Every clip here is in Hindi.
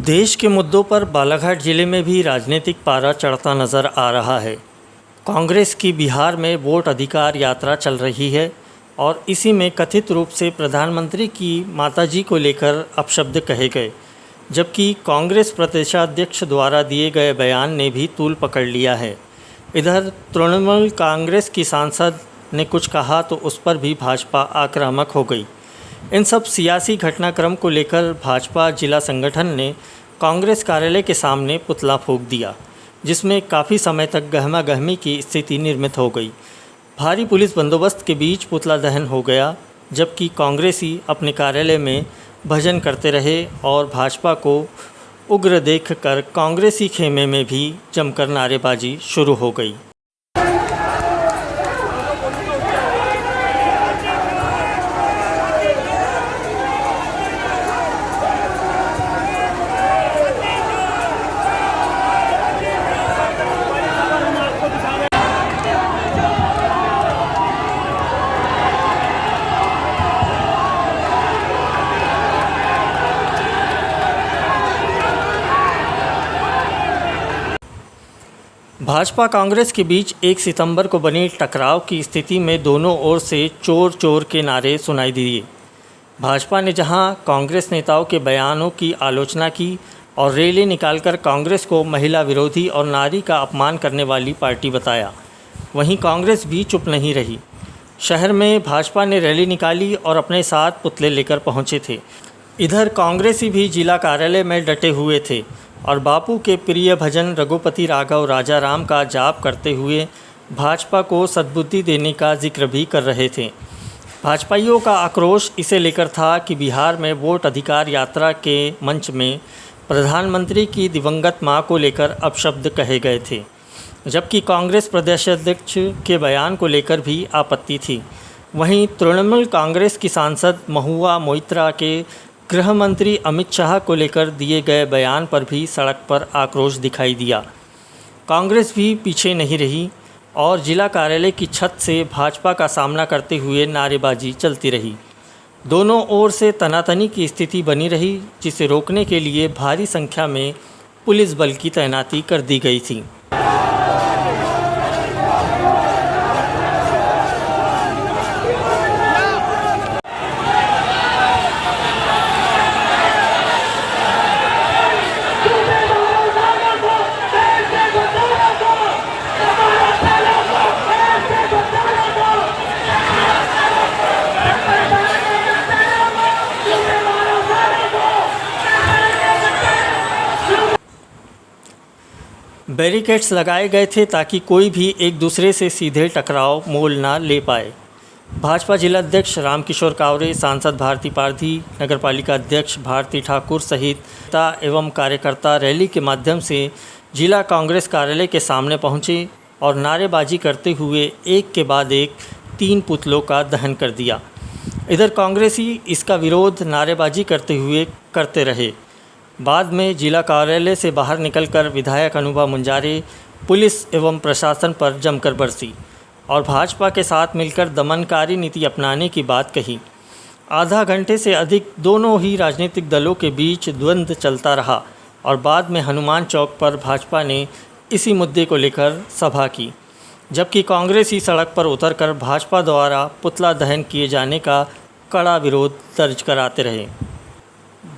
देश के मुद्दों पर बालाघाट जिले में भी राजनीतिक पारा चढ़ता नजर आ रहा है। कांग्रेस की बिहार में वोट अधिकार यात्रा चल रही है और इसी में कथित रूप से प्रधानमंत्री की माताजी को लेकर अपशब्द कहे गए, जबकि कांग्रेस प्रदेशाध्यक्ष द्वारा दिए गए बयान ने भी तूल पकड़ लिया है। इधर तृणमूल कांग्रेस की सांसद ने कुछ कहा तो उस पर भी भाजपा आक्रामक हो गई। इन सब सियासी घटनाक्रम को लेकर भाजपा जिला संगठन ने कांग्रेस कार्यालय के सामने पुतला फूंक दिया, जिसमें काफ़ी समय तक गहमा गहमी की स्थिति निर्मित हो गई। भारी पुलिस बंदोबस्त के बीच पुतला दहन हो गया, जबकि कांग्रेसी अपने कार्यालय में भजन करते रहे और भाजपा को उग्र देखकर कांग्रेसी खेमे में भी जमकर नारेबाजी शुरू हो गई। भाजपा कांग्रेस के बीच 1 सितंबर को बनी टकराव की स्थिति में दोनों ओर से चोर चोर के नारे सुनाई दिए। भाजपा ने जहां कांग्रेस नेताओं के बयानों की आलोचना की और रैली निकालकर कांग्रेस को महिला विरोधी और नारी का अपमान करने वाली पार्टी बताया, वहीं कांग्रेस भी चुप नहीं रही। शहर में भाजपा ने रैली निकाली और अपने साथ पुतले लेकर पहुंचे थे। इधर कांग्रेसी भी जिला कार्यालय में डटे हुए थे और बापू के प्रिय भजन रघुपति राघव राजा राम का जाप करते हुए भाजपा को सद्बुद्धि देने का जिक्र भी कर रहे थे। भाजपाइयों का आक्रोश इसे लेकर था कि बिहार में वोट अधिकार यात्रा के मंच में प्रधानमंत्री की दिवंगत मां को लेकर अपशब्द कहे गए थे, जबकि कांग्रेस प्रदेशाध्यक्ष के बयान को लेकर भी आपत्ति थी। वहीं तृणमूल कांग्रेस की सांसद महुआ मोइत्रा के गृह मंत्री अमित शाह को लेकर दिए गए बयान पर भी सड़क पर आक्रोश दिखाई दिया। कांग्रेस भी पीछे नहीं रही और जिला कार्यालय की छत से भाजपा का सामना करते हुए नारेबाजी चलती रही। दोनों ओर से तनातनी की स्थिति बनी रही, जिसे रोकने के लिए भारी संख्या में पुलिस बल की तैनाती कर दी गई थी। बैरिकेड्स लगाए गए थे ताकि कोई भी एक दूसरे से सीधे टकराव मोल ना ले पाए। भाजपा जिलाध्यक्ष रामकिशोर कावरे, सांसद भारती पारधी, नगरपालिका अध्यक्ष भारती ठाकुर सहित नेता एवं कार्यकर्ता रैली के माध्यम से जिला कांग्रेस कार्यालय के सामने पहुंचे और नारेबाजी करते हुए एक के बाद एक 3 पुतलों का दहन कर दिया। इधर कांग्रेसी इसका विरोध नारेबाजी करते हुए करते रहे। बाद में जिला कार्यालय से बाहर निकलकर विधायक अनुभव मुंजारे पुलिस एवं प्रशासन पर जमकर बरसी और भाजपा के साथ मिलकर दमनकारी नीति अपनाने की बात कही। आधा घंटे से अधिक दोनों ही राजनीतिक दलों के बीच द्वंद्व चलता रहा और बाद में हनुमान चौक पर भाजपा ने इसी मुद्दे को लेकर सभा की, जबकि कांग्रेसी सड़क पर उतरकर भाजपा द्वारा पुतला दहन किए जाने का कड़ा विरोध दर्ज कराते रहे।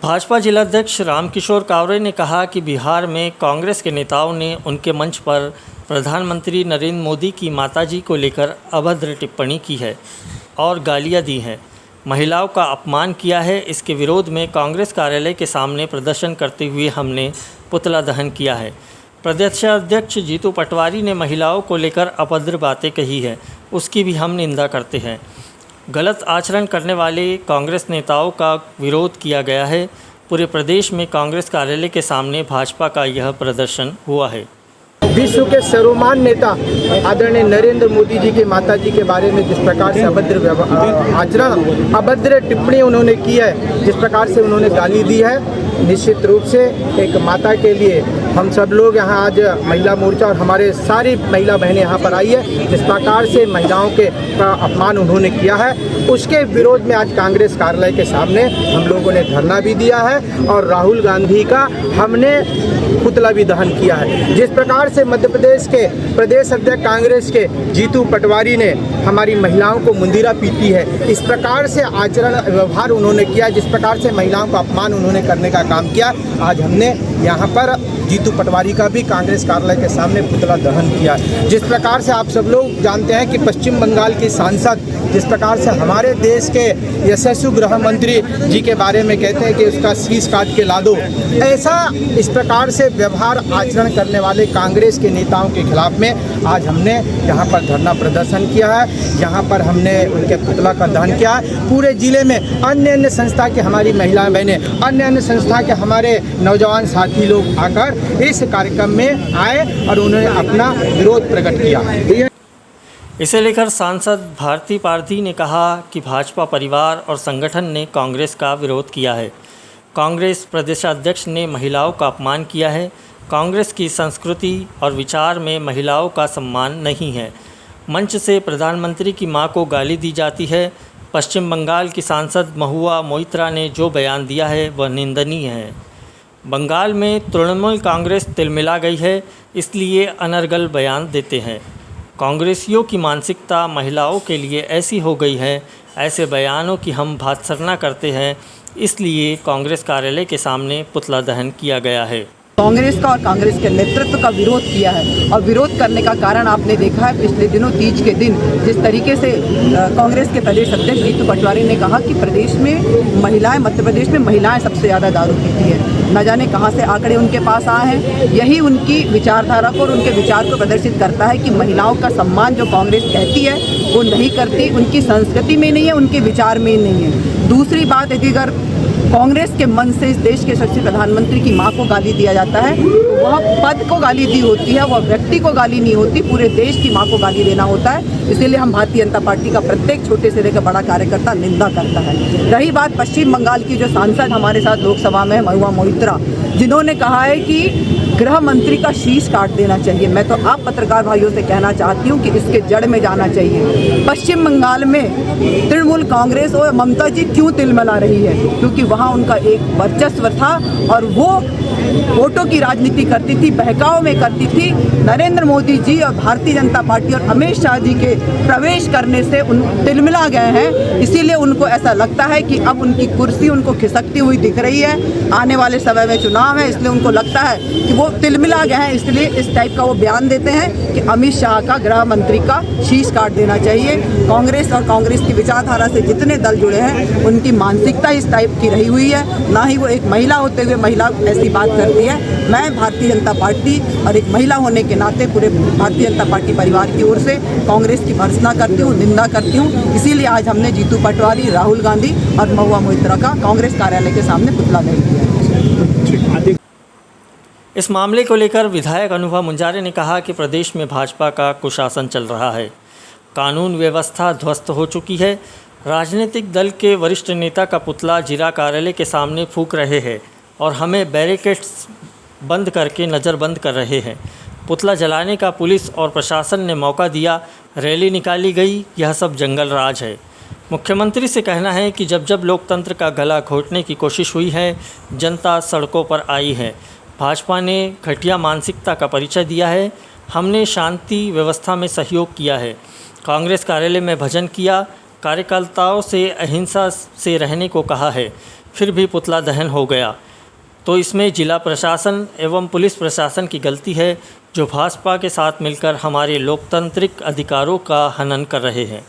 भाजपा जिलाध्यक्ष रामकिशोर कावरे ने कहा कि बिहार में कांग्रेस के नेताओं ने उनके मंच पर प्रधानमंत्री नरेंद्र मोदी की माताजी को लेकर अभद्र टिप्पणी की है और गालियां दी हैं, महिलाओं का अपमान किया है। इसके विरोध में कांग्रेस कार्यालय के सामने प्रदर्शन करते हुए हमने पुतला दहन किया है। प्रदेशाध्यक्ष जीतू पटवारी ने महिलाओं को लेकर अभद्र बातें कही है, उसकी भी हम निंदा करते हैं। गलत आचरण करने वाले कांग्रेस नेताओं का विरोध किया गया है। पूरे प्रदेश में कांग्रेस कार्यालय के सामने भाजपा का यह प्रदर्शन हुआ है। विश्व के सर्वमान्य नेता आदरणीय नरेंद्र मोदी जी के माता जी के बारे में जिस प्रकार से अभद्र टिप्पणी उन्होंने की है, जिस प्रकार से उन्होंने गाली दी है, निश्चित रूप से एक माता के लिए हम सब लोग यहाँ आज महिला मोर्चा और हमारे सारी महिला बहनें यहाँ पर आई है। जिस प्रकार से महिलाओं के का अपमान उन्होंने किया है, उसके विरोध में आज कांग्रेस कार्यालय के सामने हम लोगों ने धरना भी दिया है और राहुल गांधी का हमने पुतला भी दहन किया है। जिस प्रकार से मध्य प्रदेश के प्रदेश अध्यक्ष कांग्रेस के जीतू पटवारी ने हमारी महिलाओं को मुंदीरा पीटी है, इस प्रकार से आचरण व्यवहार उन्होंने किया, जिस प्रकार से महिलाओं का अपमान उन्होंने करने का काम किया, आज हमने यहाँ पर जीतू पटवारी का भी कांग्रेस कार्यालय के सामने पुतला दहन किया। जिस प्रकार से आप सब लोग जानते हैं कि पश्चिम बंगाल की सांसद जिस प्रकार से हमारे देश के यशस्वी गृह मंत्री जी के बारे में कहते हैं कि उसका शीश काट के ला दो, ऐसा इस प्रकार से व्यवहार आचरण करने वाले कांग्रेस के नेताओं के खिलाफ में आज हमने यहाँ पर धरना प्रदर्शन किया है। यहाँ पर हमने उनके पुतला का दहन किया है। पूरे जिले में अन्य संस्था के हमारी महिला बहनें, अन्य संस्था के हमारे नौजवान साथी लोग आकर इस कार्यक्रम में आए और उन्होंने अपना विरोध प्रकट किया। इसे लेकर सांसद भारती पारधी ने कहा कि भाजपा परिवार और संगठन ने कांग्रेस का विरोध किया है। कांग्रेस प्रदेशाध्यक्ष ने महिलाओं का अपमान किया है। कांग्रेस की संस्कृति और विचार में महिलाओं का सम्मान नहीं है। मंच से प्रधानमंत्री की मां को गाली दी जाती है। पश्चिम बंगाल की सांसद महुआ मोइत्रा ने जो बयान दिया है वह निंदनीय है। बंगाल में तृणमूल कांग्रेस तिलमिला गई है, इसलिए अनर्गल बयान देते हैं। कांग्रेसियों की मानसिकता महिलाओं के लिए ऐसी हो गई है, ऐसे बयानों की हम भर्त्सना करते हैं, इसलिए कांग्रेस कार्यालय के सामने पुतला दहन किया गया है। कांग्रेस का और कांग्रेस के नेतृत्व का विरोध किया है और विरोध करने का कारण आपने देखा है पिछले दिनों तीज के दिन जिस तरीके से कांग्रेस के प्रदेश अध्यक्ष जीतू पटवारी ने कहा कि प्रदेश में महिलाएं, मध्य प्रदेश में महिलाएं सबसे ज़्यादा दारू पीती है। न जाने कहां से आंकड़े उनके पास आए हैं। यही उनकी विचारधारा को और उनके विचार को प्रदर्शित करता है कि महिलाओं का सम्मान जो कांग्रेस कहती है वो नहीं करती, उनकी संस्कृति में नहीं है, उनके विचार में नहीं है। दूसरी बात, यदि अगर कांग्रेस के मन से इस देश के यशस्वी प्रधानमंत्री की मां को गाली दिया जाता है तो वह पद को गाली दी होती है, वह व्यक्ति को गाली नहीं होती, पूरे देश की मां को गाली देना होता है। इसीलिए हम भारतीय जनता पार्टी का प्रत्येक छोटे से लेकर बड़ा कार्यकर्ता निंदा करता है। रही बात पश्चिम बंगाल की जो सांसद हमारे साथ लोकसभा में महुआ मोइत्रा, जिन्होंने कहा है कि गृह मंत्री का शीश काट देना चाहिए, मैं तो आप पत्रकार भाइयों से कहना चाहती हूँ कि इसके जड़ में जाना चाहिए। पश्चिम बंगाल में तृणमूल कांग्रेस और ममता जी क्यों तिलमिला रही है? क्योंकि वहाँ उनका एक वर्चस्व था और वो वोटों की राजनीति करती थी, बहकाव में करती थी। नरेंद्र मोदी जी और भारतीय जनता पार्टी और अमित शाह जी के प्रवेश करने से उन तिलमिला गए हैं। इसीलिए उनको ऐसा लगता है कि अब उनकी कुर्सी उनको खिसकती हुई दिख रही है। आने वाले समय में चुनाव है, इसलिए उनको लगता है कि वो तिलमिला गए हैं, इसलिए इस टाइप का वो बयान देते हैं कि अमित शाह का गृह मंत्री का शीश काट देना चाहिए। कांग्रेस और कांग्रेस की विचारधारा से जितने दल जुड़े हैं उनकी मानसिकता इस टाइप की रही हुई है। ना ही वो एक महिला होते हुए महिला ऐसी बात करती है। मैं भारतीय जनता पार्टी और एक महिला होने के नाते पूरे भारतीय जनता पार्टी परिवार की ओर से कांग्रेस की भर्त्सना करती हूँ, निंदा करती हूँ। इसीलिए आज हमने जीतू पटवारी, राहुल गांधी और महुआ मोइत्रा का कांग्रेस कार्यालय के सामने पुतला दहन किया। इस मामले को लेकर विधायक अनुभव मुंजारे ने कहा कि प्रदेश में भाजपा का कुशासन चल रहा है, कानून व्यवस्था ध्वस्त हो चुकी है। राजनीतिक दल के वरिष्ठ नेता का पुतला जिला कार्यालय के सामने फूंक रहे हैं और हमें बैरिकेड्स बंद करके नज़रबंद कर रहे हैं। पुतला जलाने का पुलिस और प्रशासन ने मौका दिया, रैली निकाली गई, यह सब जंगल राज है। मुख्यमंत्री से कहना है कि जब जब लोकतंत्र का गला घोटने की कोशिश हुई है, जनता सड़कों पर आई है। भाजपा ने घटिया मानसिकता का परिचय दिया है। हमने शांति व्यवस्था में सहयोग किया है, कांग्रेस कार्यालय में भजन किया, कार्यकर्ताओं से अहिंसा से रहने को कहा है, फिर भी पुतला दहन हो गया। तो इसमें जिला प्रशासन एवं पुलिस प्रशासन की गलती है, जो भाजपा के साथ मिलकर हमारे लोकतांत्रिक अधिकारों का हनन कर रहे हैं।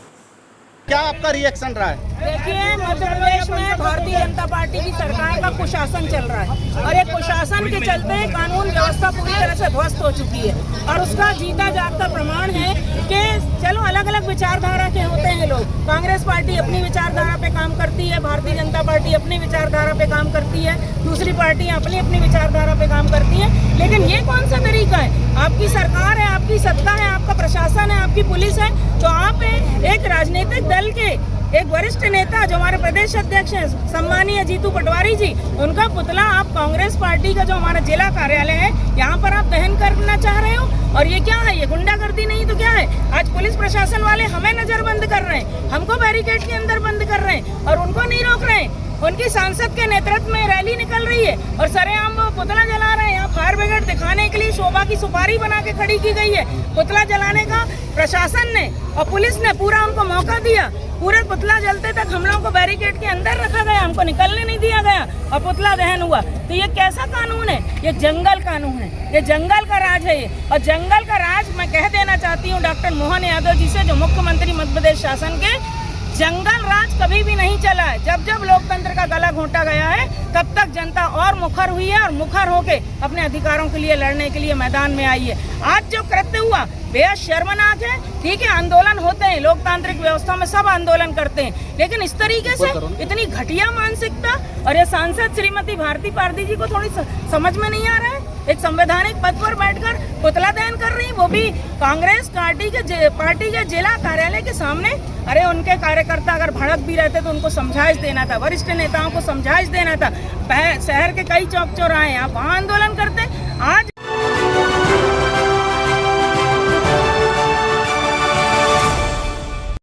क्या आपका रिएक्शन रहा है? देखिए, मध्य प्रदेश में भारतीय जनता पार्टी की सरकार का कुशासन चल रहा है और एक कुशासन के चलते कानून व्यवस्था पूरी तरह से ध्वस्त हो चुकी है और उसका जीता जागता प्रमाण है कि चलो अलग अलग विचारधारा के होते हैं लोग। कांग्रेस पार्टी अपनी विचारधारा पे काम करती है, भारतीय जनता पार्टी अपनी विचारधारा पे काम करती है, दूसरी पार्टियां अपनी अपनी विचारधारा पे काम करती है। लेकिन ये कौन सा तरीका है? आपकी सरकार है, आपकी सत्ता है, आपका प्रशासन है, आपकी पुलिस है, तो आप एक राजनीतिक दल के एक वरिष्ठ नेता जो हमारे प्रदेश अध्यक्ष हैं सम्मानीय जीतू पटवारी जी, उनका पुतला आप कांग्रेस पार्टी का जो हमारा जिला कार्यालय है यहाँ पर आप दहन करना चाह रहे हो। और ये क्या है, ये गुंडागर्दी नहीं तो क्या है। आज पुलिस प्रशासन वाले हमें नजरबंद कर रहे हैं, हमको बैरिकेड के अंदर बंद कर रहे हैं और उनको नहीं रोक रहे हैं। उनकी सांसद के नेतृत्व में रैली निकल रही है और सरेआम वो पुतला जला रहे हैं। यहाँ फायर ब्रिगेड दिखाने के लिए शोभा की सुपारी बना के खड़ी की गई है। पुतला जलाने का प्रशासन ने और पुलिस ने पूरा उनको मौका दिया। पूरे पुतला जलते तक हम लोगों को बैरिकेड के अंदर रखा गया, हमको निकलने नहीं दिया गया और पुतला दहन हुआ। तो ये कैसा कानून है? ये जंगल कानून है, ये जंगल का राज है ये। और जंगल का राज मैं कह देना चाहती हूँ डॉक्टर मोहन यादव जी से, जो मुख्यमंत्री मध्य प्रदेश शासन के, जंगल राज कभी भी नहीं चला है। जब जब लोकतंत्र का गला घोंटा गया है तब तक जनता और मुखर हुई है और मुखर होके अपने अधिकारों के लिए लड़ने के लिए मैदान में आई है। आज जो कृत्य हुआ बेहद शर्मनाक है। ठीक है, आंदोलन होते हैं, लोकतांत्रिक व्यवस्था में सब आंदोलन करते हैं, लेकिन इस तरीके से इतनी घटिया मानसिकता। और ये सांसद श्रीमती भारती पारधी जी को थोड़ी समझ में नहीं आ रहा है, एक संवैधानिक पद पर बैठकर पुतला दहन कर रही, वो भी कांग्रेस पार्टी के जिला कार्यालय के सामने। अरे उनके कार्यकर्ता अगर भड़क भी रहते तो उनको समझाइश देना था, वरिष्ठ नेताओं को समझाइश देना था। शहर के कई चौक चौराहे हैं, आप वहाँ आंदोलन करते। आज